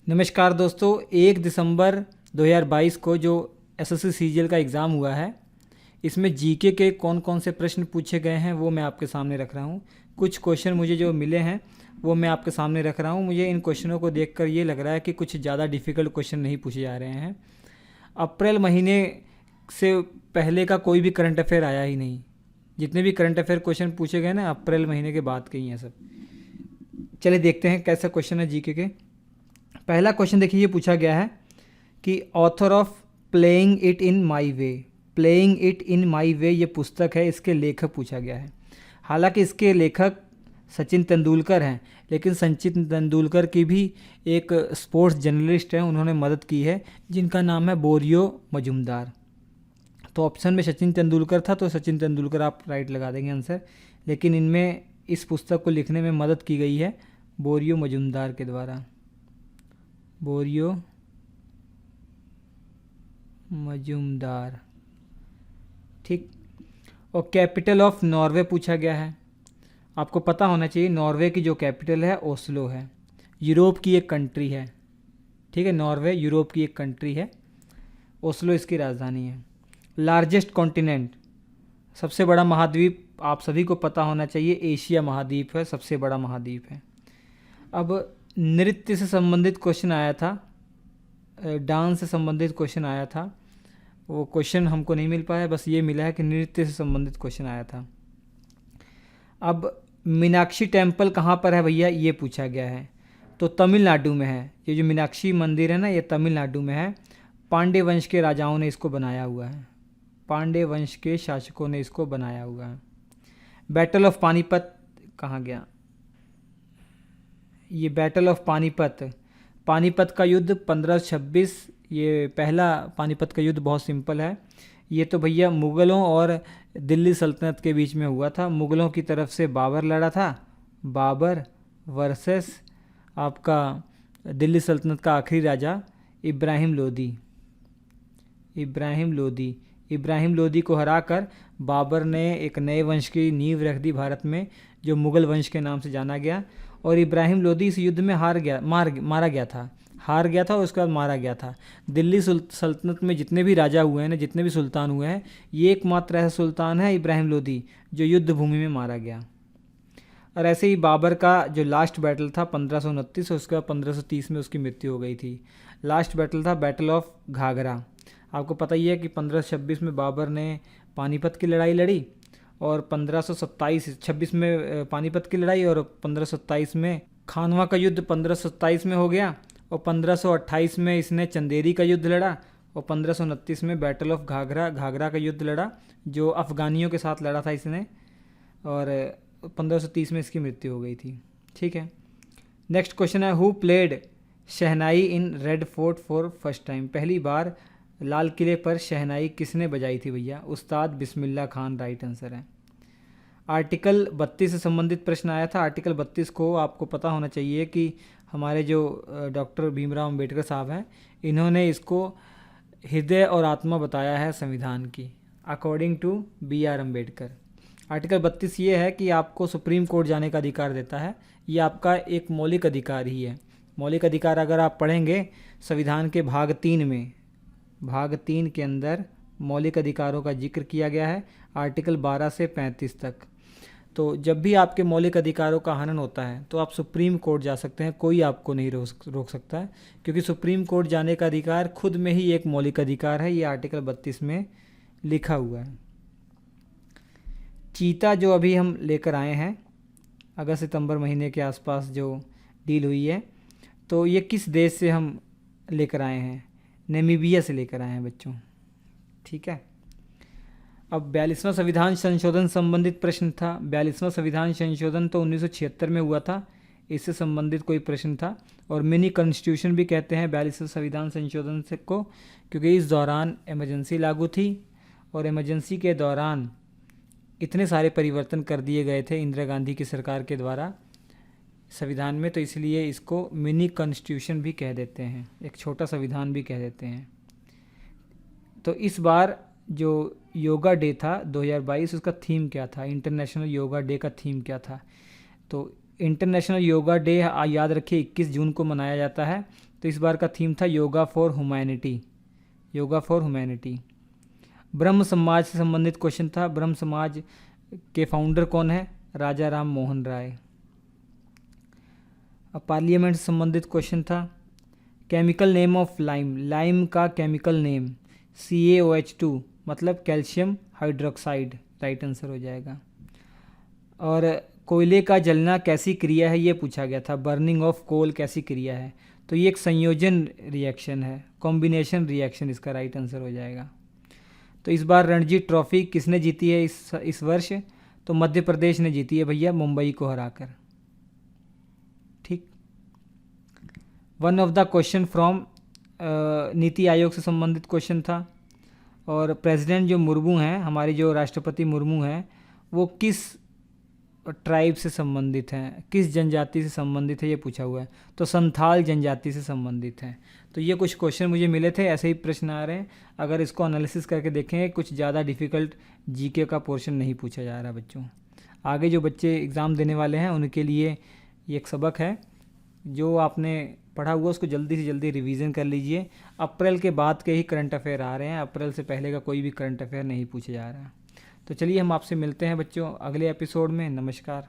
नमस्कार दोस्तों, 1 दिसंबर 2022 को जो एसएससी सीजीएल का एग्ज़ाम हुआ है, इसमें जीके के कौन कौन से प्रश्न पूछे गए हैं वो मैं आपके सामने रख रहा हूँ। कुछ क्वेश्चन मुझे जो मिले हैं वो मैं आपके सामने रख रहा हूँ। मुझे इन क्वेश्चनों को देखकर ये लग रहा है कि कुछ ज़्यादा डिफ़िकल्ट क्वेश्चन नहीं पूछे जा रहे हैं। अप्रैल महीने से पहले का कोई भी करंट अफेयर आया ही नहीं। जितने भी करंट अफेयर क्वेश्चन पूछे गए ना, अप्रैल महीने के बाद के ही हैं सब। चलिए देखते हैं कैसा क्वेश्चन है जीके के। पहला क्वेश्चन देखिए, ये पूछा गया है कि author of playing it in my way. Playing it in my way ये पुस्तक है, इसके लेखक पूछा गया है। हालांकि इसके लेखक सचिन तेंदुलकर हैं, लेकिन सचिन तेंदुलकर की भी एक स्पोर्ट्स जर्नलिस्ट है, उन्होंने मदद की है, जिनका नाम है बोरियो मजुमदार। तो ऑप्शन में सचिन तेंदुलकर था, तो सचिन तेंदुलकर आप राइट लगा देंगे आंसर। लेकिन इनमें इस पुस्तक को लिखने में मदद की गई है बोरियो मजुमदार के द्वारा। बोरियो मजुमदार, ठीक। और कैपिटल ऑफ नॉर्वे पूछा गया है। आपको पता होना चाहिए नॉर्वे की जो कैपिटल है ओस्लो है। यूरोप की एक कंट्री है, ठीक है। नॉर्वे यूरोप की एक कंट्री है, ओस्लो इसकी राजधानी है। लार्जेस्ट कॉन्टिनेंट, सबसे बड़ा महाद्वीप आप सभी को पता होना चाहिए, एशिया महाद्वीप है, सबसे बड़ा महाद्वीप है। अब नृत्य से संबंधित क्वेश्चन आया था, डांस से संबंधित क्वेश्चन आया था, वो क्वेश्चन हमको नहीं मिल पाया, बस ये मिला है कि नृत्य से संबंधित क्वेश्चन आया था। अब मीनाक्षी टेम्पल कहाँ पर है भैया, ये पूछा गया है। तो तमिलनाडु में है। ये जो मीनाक्षी मंदिर है ना, ये तमिलनाडु में है। पांड्य वंश के राजाओं ने इसको बनाया हुआ है, पांड्य वंश के शासकों ने इसको बनाया हुआ है। बैटल ऑफ पानीपत कहाँ गया, ये बैटल ऑफ पानीपत, पानीपत का युद्ध 1526। ये पहला पानीपत का युद्ध बहुत सिंपल है। ये तो भैया मुग़लों और दिल्ली सल्तनत के बीच में हुआ था। मुग़लों की तरफ से बाबर लड़ा था, बाबर वर्सेस आपका दिल्ली सल्तनत का आखिरी राजा इब्राहिम लोदी। इब्राहिम लोदी को हराकर बाबर ने एक नए वंश की नींव रख दी भारत में, जो मुग़ल वंश के नाम से जाना गया। और इब्राहिम लोदी इस युद्ध में मारा गया था और उसके बाद मारा गया था। दिल्ली सल्तनत में जितने भी राजा हुए हैं ना, जितने भी सुल्तान हुए हैं, ये एकमात्र ऐसा सुल्तान है इब्राहिम लोदी जो युद्ध भूमि में मारा गया। और ऐसे ही बाबर का जो लास्ट बैटल था 1529, उसके बाद 1530 में उसकी मृत्यु हो गई थी। लास्ट बैटल था बैटल ऑफ घाघरा। आपको पता ही है कि 1526 में बाबर ने पानीपत की लड़ाई लड़ी, और 1526 में पानीपत की लड़ाई, और 1527 में खानवा का युद्ध 1527 में हो गया, और 1528 में इसने चंदेरी का युद्ध लड़ा, और 1529 में बैटल ऑफ घाघरा का युद्ध लड़ा, जो अफ़गानियों के साथ लड़ा था इसने, और 1530 में इसकी मृत्यु हो गई थी, ठीक है। नेक्स्ट क्वेश्चन है, who played shehnai in red fort for first time. पहली बार लाल किले पर शहनाई किसने बजाई थी भैया, उस्ताद बिस्मिल्लाह खान राइट आंसर है। आर्टिकल 32 से संबंधित प्रश्न आया था। आर्टिकल 32 को आपको पता होना चाहिए कि हमारे जो डॉक्टर भीमराव अंबेडकर साहब हैं, इन्होंने इसको हृदय और आत्मा बताया है संविधान की, according to BR Ambedkar. Article 32 ये है कि आपको सुप्रीम कोर्ट जाने का अधिकार देता है। ये आपका एक मौलिक अधिकार ही है। मौलिक अधिकार अगर आप पढ़ेंगे संविधान के भाग 3 में, भाग 3 के अंदर मौलिक अधिकारों का जिक्र किया गया है, आर्टिकल 12 से 35 तक। तो जब भी आपके मौलिक अधिकारों का हनन होता है तो आप सुप्रीम कोर्ट जा सकते हैं, कोई आपको नहीं रोक सकता है, क्योंकि सुप्रीम कोर्ट जाने का अधिकार खुद में ही एक मौलिक अधिकार है। ये आर्टिकल 32 में लिखा हुआ है। चीता जो अभी हम लेकर आए हैं, अगस्त सितंबर महीने के आसपास जो डील हुई है, तो ये किस देश से हम लेकर आए हैं, नामीबिया से लेकर आए हैं बच्चों, ठीक है। अब 42वां संविधान संशोधन संबंधित प्रश्न था। 42वां संविधान संशोधन तो 1976 में हुआ था, इससे संबंधित कोई प्रश्न था। और मिनी कॉन्स्टिट्यूशन भी कहते हैं 42वें संविधान संशोधन से को, क्योंकि इस दौरान इमरजेंसी लागू थी, और इमरजेंसी के दौरान इतने सारे परिवर्तन कर दिए गए थे इंदिरा गांधी की सरकार के द्वारा संविधान में, तो इसलिए इसको मिनी कॉन्स्टिट्यूशन भी कह देते हैं, एक छोटा संविधान भी कह देते हैं। तो इस बार जो योगा डे था 2022, उसका थीम क्या था, इंटरनेशनल योगा डे का थीम क्या था। तो इंटरनेशनल योगा डे याद रखिए 21 जून को मनाया जाता है, तो इस बार का थीम था yoga for humanity, yoga for humanity. ब्रह्म समाज से संबंधित क्वेश्चन था। ब्रह्म समाज के फाउंडर कौन है? राजा राम मोहन राय। अब पार्लियामेंट से संबंधित क्वेश्चन था। Chemical name of lime, lime का केमिकल नेम CaOH2 मतलब कैल्शियम हाइड्रोक्साइड, राइट आंसर हो जाएगा। और कोयले का जलना कैसी क्रिया है ये पूछा गया था। बर्निंग ऑफ कोल कैसी क्रिया है? तो ये एक संयोजन रिएक्शन है, कॉम्बिनेशन रिएक्शन इसका राइट आंसर हो जाएगा। तो इस बार रणजी ट्रॉफी किसने जीती है इस वर्ष? तो मध्य प्रदेश ने जीती है भैया, मुंबई को हराकर। ठीक। One of the question from NITI Aayog से संबंधित क्वेश्चन था। और प्रेसिडेंट जो मुर्मू हैं, हमारे जो राष्ट्रपति मुर्मू हैं, वो किस ट्राइब से संबंधित हैं, किस जनजाति से संबंधित है ये पूछा हुआ है। तो संथाल जनजाति से संबंधित हैं। तो ये कुछ क्वेश्चन मुझे मिले थे, ऐसे ही प्रश्न आ रहे हैं। अगर इसको एनालिसिस करके देखेंगे, कुछ ज़्यादा डिफ़िकल्ट जीके का पोर्शन नहीं पूछा जा रहा बच्चों। आगे जो बच्चे एग्ज़ाम देने वाले हैं उनके लिए ये एक सबक है। जो आपने पढ़ा हुआ उसको जल्दी से जल्दी रिवीजन कर लीजिए। अप्रैल के बाद के ही करंट अफेयर आ रहे हैं, अप्रैल से पहले का कोई भी करंट अफेयर नहीं पूछा जा रहा है। तो चलिए हम आपसे मिलते हैं बच्चों अगले एपिसोड में। नमस्कार।